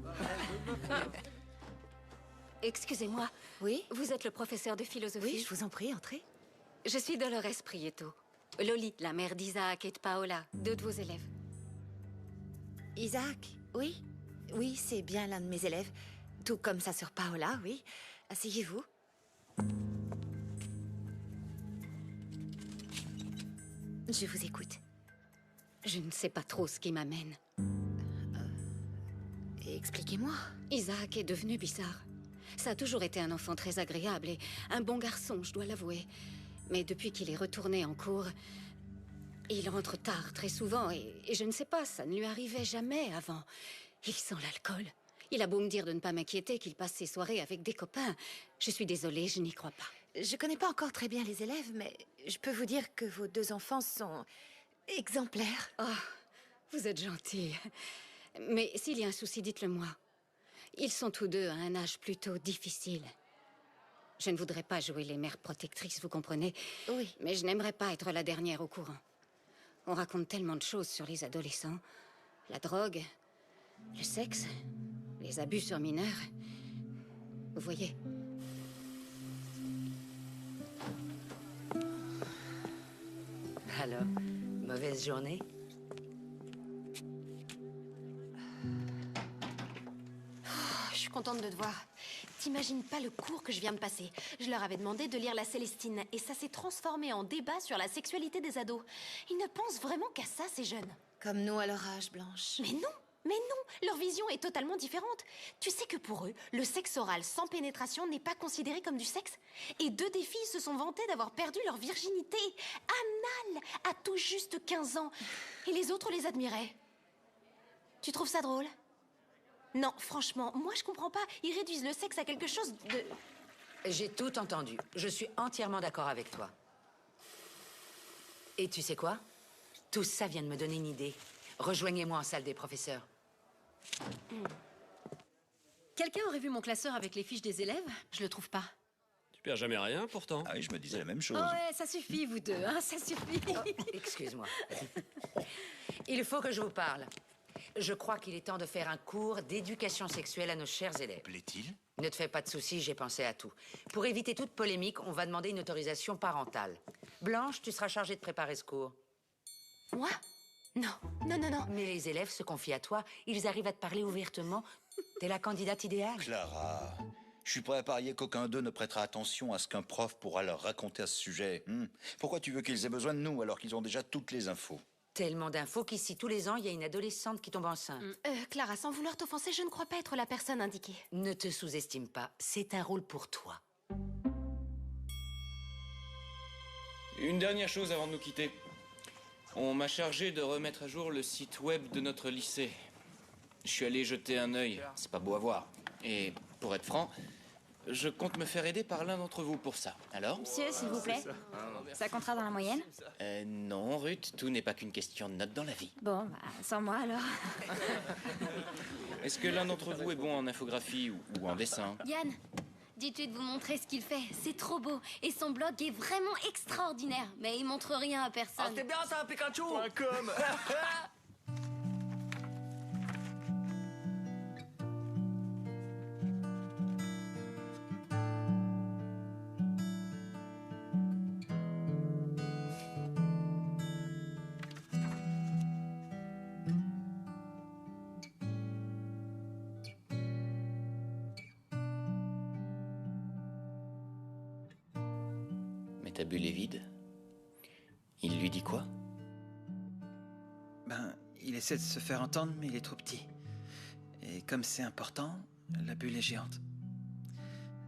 Speaker 13: Excusez-moi.
Speaker 19: Oui?
Speaker 13: Vous êtes le professeur de philosophie?
Speaker 19: Oui, je vous en prie, entrez.
Speaker 13: Je suis Dolores Prieto. Loli, la mère d'Isaac et de Paola, deux de vos élèves.
Speaker 1: Isaac, oui. Oui, c'est bien l'un de mes élèves. Tout comme sa sœur Paola, oui. Asseyez-vous. Je vous écoute.
Speaker 13: Je ne sais pas trop ce qui m'amène.
Speaker 1: Expliquez-moi.
Speaker 13: Isaac est devenu bizarre. Ça a toujours été un enfant très agréable et un bon garçon, je dois l'avouer. Mais depuis qu'il est retourné en cours, Il rentre tard, très souvent, et je ne sais pas, ça ne lui arrivait jamais avant. Il sent l'alcool. Il a beau me dire de ne pas m'inquiéter, qu'il passe ses soirées avec des copains. Je suis désolée, je n'y crois pas.
Speaker 1: Je connais pas encore très bien les élèves, mais je peux vous dire que vos 2 enfants sont exemplaires.
Speaker 13: Oh, vous êtes gentille. Mais s'il y a un souci, dites-le moi. Ils sont tous deux à un âge plutôt difficile. Je ne voudrais pas jouer les mères protectrices, vous comprenez?
Speaker 1: Oui.
Speaker 13: Mais je n'aimerais pas être la dernière au courant. On raconte tellement de choses sur les adolescents. La drogue, le sexe, les abus sur mineurs. Vous voyez?
Speaker 15: Alors, mauvaise journée?
Speaker 4: Je suis contente de te voir. T'imagines pas le cours que je viens de passer. Je leur avais demandé de lire La Célestine et ça s'est transformé en débat sur la sexualité des ados. Ils ne pensent vraiment qu'à ça, ces jeunes.
Speaker 1: Comme nous à leur âge, Blanche.
Speaker 4: Mais non, leur vision est totalement différente. Tu sais que pour eux, le sexe oral sans pénétration n'est pas considéré comme du sexe. Et 2 des filles se sont vantées d'avoir perdu leur virginité anale à tout juste 15 ans. Et les autres les admiraient. Tu trouves ça drôle? Non, franchement, moi je comprends pas. Ils réduisent le sexe à quelque chose de...
Speaker 15: J'ai tout entendu. Je suis entièrement d'accord avec toi. Et tu sais quoi? Tout ça vient de me donner une idée. Rejoignez-moi en salle des professeurs.
Speaker 13: Quelqu'un aurait vu mon classeur avec les fiches des élèves? Je le trouve pas.
Speaker 20: Tu perds jamais rien, pourtant.
Speaker 12: Ah oui, je me disais la même chose.
Speaker 13: Oh ouais, ça suffit, vous deux, hein, ça suffit.
Speaker 15: Excuse-moi. Il faut que je vous parle. Je crois qu'il est temps de faire un cours d'éducation sexuelle à nos chers élèves.
Speaker 12: Plaît-il?
Speaker 15: Ne te fais pas de soucis, j'ai pensé à tout. Pour éviter toute polémique, on va demander une autorisation parentale. Blanche, tu seras chargée de préparer ce cours.
Speaker 4: Moi? Non.
Speaker 15: Mais les élèves se confient à toi, ils arrivent à te parler ouvertement. T'es la candidate idéale.
Speaker 12: Clara, je suis prêt à parier qu'aucun d'eux ne prêtera attention à ce qu'un prof pourra leur raconter à ce sujet. Pourquoi tu veux qu'ils aient besoin de nous alors qu'ils ont déjà toutes les infos?
Speaker 15: Tellement d'infos qu'ici, tous les ans, il y a une adolescente qui tombe enceinte.
Speaker 4: Clara, sans vouloir t'offenser, je ne crois pas être la personne indiquée.
Speaker 15: Ne te sous-estime pas, c'est un rôle pour toi.
Speaker 7: Une dernière chose avant de nous quitter. On m'a chargé de remettre à jour le site web de notre lycée. Je suis allé jeter un œil, c'est pas beau à voir. Et pour être franc, je compte me faire aider par l'un d'entre vous pour ça. Alors?
Speaker 19: Monsieur, s'il vous plaît. Ça comptera dans la moyenne?
Speaker 7: Non, Ruth, tout n'est pas qu'une question de notes dans la vie.
Speaker 19: Bon, bah, sans moi alors.
Speaker 7: Est-ce que l'un d'entre vous est bon en infographie ou en dessin?
Speaker 4: Yann, dites-lui de vous montrer ce qu'il fait. C'est trop beau. Et son blog est vraiment extraordinaire. Mais il montre rien à personne.
Speaker 5: Ah, c'était bien ça, Pikachu!
Speaker 7: .com. Mais ta bulle est vide. Il lui dit quoi?
Speaker 2: Ben, il essaie de se faire entendre, mais il est trop petit. Et comme c'est important, la bulle est géante.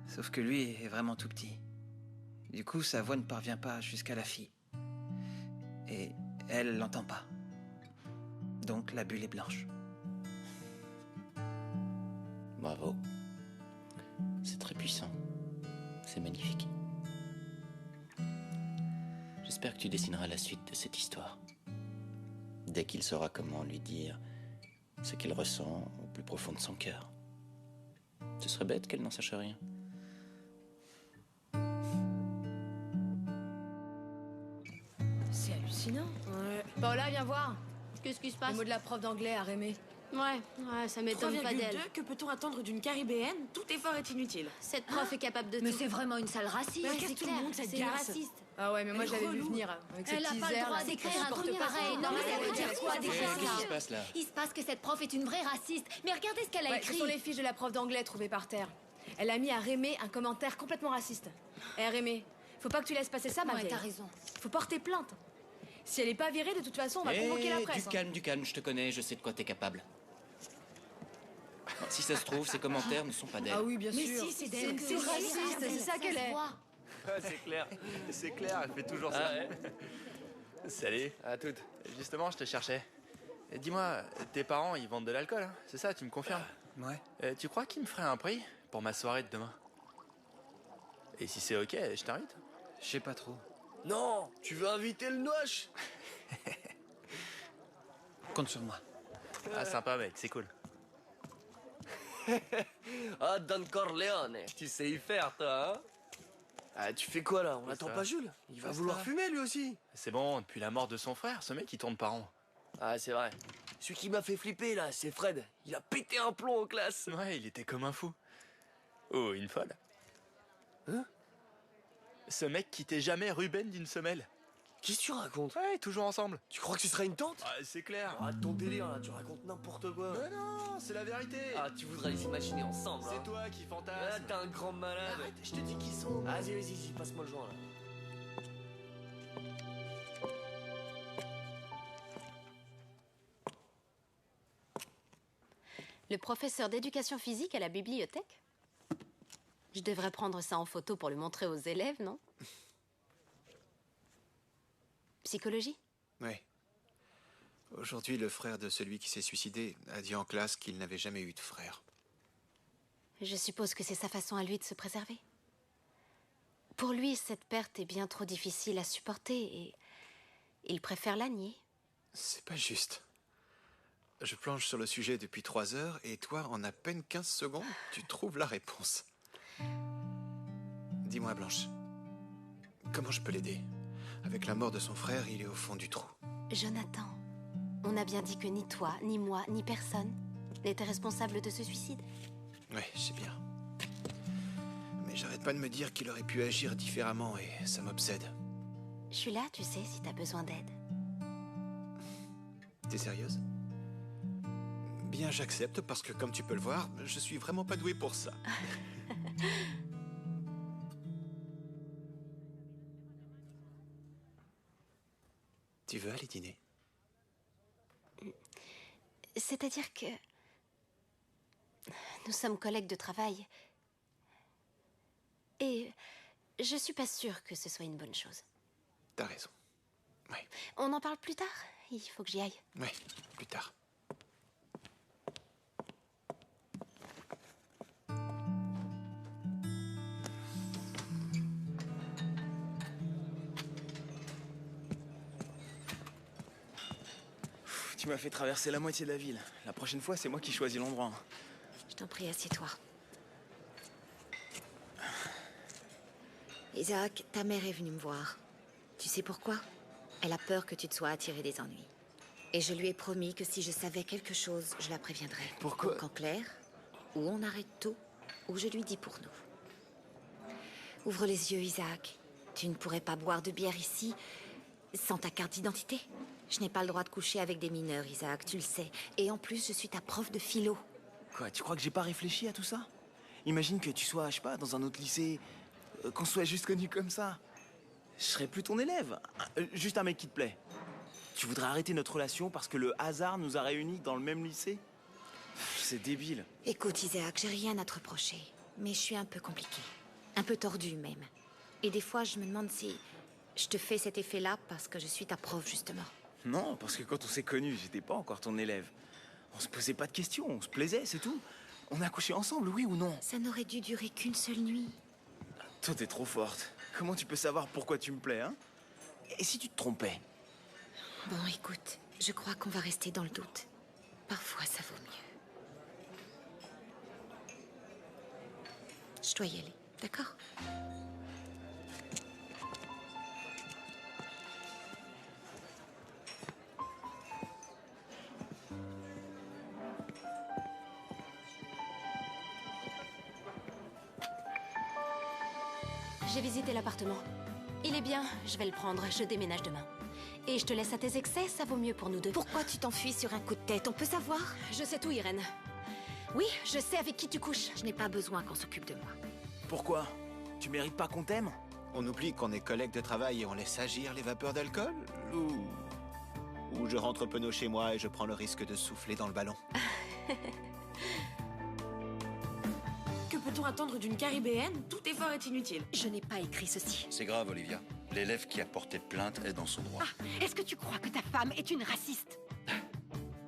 Speaker 2: Sauf que lui est vraiment tout petit. Du coup, sa voix ne parvient pas jusqu'à la fille. Et elle l'entend pas. Donc la bulle est blanche.
Speaker 7: Bravo. C'est très puissant. C'est magnifique. J'espère que tu dessineras la suite de cette histoire. Dès qu'il saura comment lui dire ce qu'il ressent au plus profond de son cœur. Ce serait bête qu'elle n'en sache rien.
Speaker 3: C'est hallucinant. Ouais. Paola, viens voir.
Speaker 4: Qu'est-ce qui se passe?
Speaker 3: Le mot de la prof d'anglais à Rémé.
Speaker 4: Ouais, ça m'étonne pas d'elle.
Speaker 3: 3,2, que peut-on attendre d'une caribéenne? Tout effort est inutile.
Speaker 4: Cette prof est capable de tout.
Speaker 19: Mais c'est vraiment une sale raciste.
Speaker 3: Mais
Speaker 4: c'est
Speaker 3: qu'est-ce que tout
Speaker 4: clair,
Speaker 3: le monde, cette
Speaker 4: c'est une
Speaker 3: garce
Speaker 4: raciste.
Speaker 3: Ah ouais, mais moi
Speaker 4: Elle
Speaker 3: je l'avais vu
Speaker 4: relou.
Speaker 3: venir avec cette
Speaker 4: Elle a pas le
Speaker 3: teaser,
Speaker 4: droit
Speaker 3: là,
Speaker 4: d'écrire
Speaker 3: elle
Speaker 4: un
Speaker 3: supporte
Speaker 4: truc
Speaker 3: pas
Speaker 4: pareil.
Speaker 3: ça.
Speaker 4: Non, mais ça veut dire quoi déjà?
Speaker 7: Qu'est-ce qui se passe là?
Speaker 4: Il se passe que cette prof est une vraie raciste. Mais regardez ce qu'elle a
Speaker 3: Ouais,
Speaker 4: écrit.
Speaker 3: ce sont les fiches de la prof d'anglais trouvées par terre. Elle a mis à Rémé un commentaire complètement raciste. Eh Rémé, faut pas que tu laisses passer ça, ma
Speaker 4: Ouais,
Speaker 3: vieille.
Speaker 4: t'as raison.
Speaker 3: Faut porter plainte. Si elle est pas virée, de toute façon, on va convoquer la presse.
Speaker 7: Du calme, je te connais, je sais de quoi t'es capable. Si ça se trouve, ces commentaires ne sont pas d'elle.
Speaker 3: Ah oui, bien
Speaker 4: Mais
Speaker 3: sûr.
Speaker 4: si, c'est d'elle.
Speaker 3: C'est raciste, c'est ça qu'elle est.
Speaker 10: C'est clair, elle fait toujours ça. Salut. À toutes. Justement, je te cherchais. Dis-moi, tes parents, ils vendent de l'alcool, hein? C'est ça, tu me confirmes?
Speaker 2: Ouais.
Speaker 10: Tu crois qu'ils me feraient un prix pour ma soirée de demain? Et si c'est ok, je t'invite?
Speaker 2: Je sais pas trop.
Speaker 5: Non, tu veux inviter le noche?
Speaker 2: Compte sur moi.
Speaker 10: Ah, sympa, mec, c'est cool.
Speaker 5: Ah, Don Corleone, tu sais y faire, toi, hein? Ah, tu fais quoi, là? On attend pas Jules? Il va vouloir fumer, lui aussi.
Speaker 10: C'est bon, depuis la mort de son frère, ce mec, il tourne par an.
Speaker 5: Ah, c'est vrai. Celui qui m'a fait flipper, là, c'est Fred. Il a pété un plomb en classe.
Speaker 10: Ouais, il était comme un fou. Oh, une folle.
Speaker 5: Hein?
Speaker 10: Ce mec quittait jamais Ruben d'une semelle.
Speaker 5: Qu'est-ce que tu racontes?
Speaker 10: Ouais, toujours ensemble.
Speaker 5: Tu crois que ce sera une tante?
Speaker 10: Ah, c'est clair.
Speaker 5: Arrête ton délire, là, tu racontes n'importe quoi.
Speaker 10: Mais non, c'est la vérité.
Speaker 5: Ah, tu voudrais les imaginer ensemble,
Speaker 10: C'est
Speaker 5: hein.
Speaker 10: toi qui
Speaker 5: Ah,
Speaker 10: fantasme.
Speaker 5: t'es un grand malade.
Speaker 10: Arrête, je te dis qui sont.
Speaker 5: Vas-y, passe-moi le joint, là.
Speaker 4: Le professeur d'éducation physique à la bibliothèque? Je devrais prendre ça en photo pour le montrer aux élèves, non? Psychologie?
Speaker 21: Oui. Aujourd'hui, le frère de celui qui s'est suicidé a dit en classe qu'il n'avait jamais eu de frère.
Speaker 4: Je suppose que c'est sa façon à lui de se préserver. Pour lui, cette perte est bien trop difficile à supporter et il préfère la nier.
Speaker 21: C'est pas juste. Je planche sur le sujet depuis 3 heures et toi, en à peine 15 secondes, tu trouves la réponse. Dis-moi, Blanche, comment je peux l'aider? Avec la mort de son frère, il est au fond du trou.
Speaker 4: Jonathan, on a bien dit que ni toi, ni moi, ni personne n'était responsable de ce suicide.
Speaker 21: Oui, je sais bien. Mais j'arrête pas de me dire qu'il aurait pu agir différemment et ça m'obsède.
Speaker 4: Je suis là, tu sais, si t'as besoin d'aide.
Speaker 21: T'es sérieuse? Bien, j'accepte parce que, comme tu peux le voir, je suis vraiment pas doué pour ça. Tu veux aller dîner?
Speaker 4: C'est-à-dire que nous sommes collègues de travail. Et je suis pas sûre que ce soit une bonne chose.
Speaker 21: T'as raison.
Speaker 4: On en parle plus tard? Il faut que j'y aille.
Speaker 21: Oui, plus tard.
Speaker 2: Tu m'as fait traverser la moitié de la ville. La prochaine fois, c'est moi qui choisis l'endroit.
Speaker 1: Je t'en prie, assieds-toi. Isaac, ta mère est venue me voir. Tu sais pourquoi? Elle a peur que tu te sois attiré des ennuis. Et je lui ai promis que si je savais quelque chose, je la préviendrais.
Speaker 2: Pourquoi?
Speaker 1: Donc en clair, ou on arrête tout, ou je lui dis pour nous. Ouvre les yeux, Isaac. Tu ne pourrais pas boire de bière ici sans ta carte d'identité. Je n'ai pas le droit de coucher avec des mineurs, Isaac, tu le sais. Et en plus, je suis ta prof de philo.
Speaker 2: Quoi, tu crois que j'ai pas réfléchi à tout ça? Imagine que tu sois, je sais pas, dans un autre lycée, qu'on soit juste connus comme ça. Je serais plus ton élève. Juste un mec qui te plaît. Tu voudrais arrêter notre relation parce que le hasard nous a réunis dans le même lycée? C'est débile.
Speaker 1: Écoute, Isaac, j'ai rien à te reprocher. Mais je suis un peu compliquée. Un peu tordue, même. Et des fois, je me demande si je te fais cet effet-là parce que je suis ta prof, justement.
Speaker 2: Non, parce que quand on s'est connus, j'étais pas encore ton élève. On se posait pas de questions, on se plaisait, c'est tout. On a couché ensemble, oui ou non?
Speaker 1: Ça n'aurait dû durer qu'une seule nuit.
Speaker 2: Toi, t'es trop forte. Comment tu peux savoir pourquoi tu me plais, hein? Et si tu te trompais?
Speaker 1: Bon, écoute, je crois qu'on va rester dans le doute. Parfois, ça vaut mieux. Je dois y aller, d'accord?
Speaker 4: J'ai visité l'appartement. Il est bien, je vais le prendre, je déménage demain. Et je te laisse à tes excès, ça vaut mieux pour nous deux.
Speaker 1: Pourquoi tu t'enfuis sur un coup de tête? On peut savoir?
Speaker 4: Je sais tout, Irène. Oui, je sais avec qui tu couches.
Speaker 1: Je n'ai pas besoin qu'on s'occupe de moi.
Speaker 2: Pourquoi? Tu mérites pas qu'on t'aime?
Speaker 21: On oublie qu'on est collègues de travail et on laisse agir les vapeurs d'alcool? Ou je rentre penaud chez moi et je prends le risque de souffler dans le ballon?
Speaker 3: Que peut-on attendre d'une caribéenne? Tout effort est inutile.
Speaker 1: Je n'ai pas écrit ceci.
Speaker 12: C'est grave, Olivia. L'élève qui a porté plainte est dans son droit.
Speaker 13: Est-ce que tu crois que ta femme est une raciste?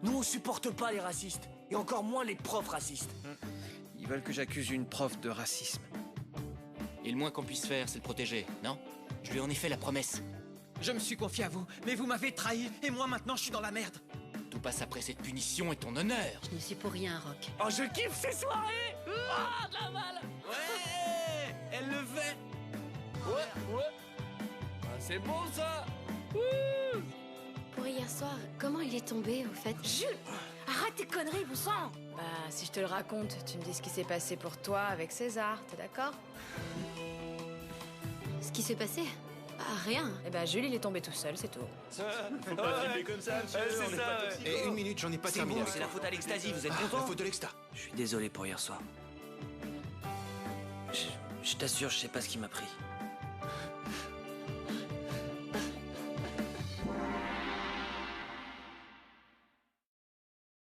Speaker 5: Nous, on supporte pas les racistes. Et encore moins les profs racistes.
Speaker 2: Ils veulent que j'accuse une prof de racisme.
Speaker 7: Et le moins qu'on puisse faire, c'est le protéger, non? Je lui en ai fait la promesse.
Speaker 2: Je me suis confié à vous, mais vous m'avez trahi, et moi maintenant je suis dans la merde.
Speaker 7: Tout passe après cette punition et ton honneur.
Speaker 13: Je n'y suis pour rien, Rock.
Speaker 5: Oh, je kiffe ces soirées. Ah, de la balle.
Speaker 2: Ouais, elle le fait.
Speaker 5: Ouais. Ah, c'est bon, ça.
Speaker 4: Pour hier soir, comment il est tombé, au fait?
Speaker 3: Jules, arrête tes conneries, bon sang. Bah, si je te le raconte, tu me dis ce qui s'est passé pour toi avec César, t'es d'accord?
Speaker 4: Ce qui s'est passé? Rien.
Speaker 3: Eh ben, Jules, il est tombé tout seul, c'est tout.
Speaker 10: Faut pas filmer comme ça, monsieur, on est pas toxico.
Speaker 21: Et une minute, j'en ai pas terminé.
Speaker 5: C'est la faute à l'Ecstasy, vous êtes content?
Speaker 21: La faute de l'Exta.
Speaker 5: Je suis désolé pour hier soir. Je t'assure, je sais pas ce qui m'a pris.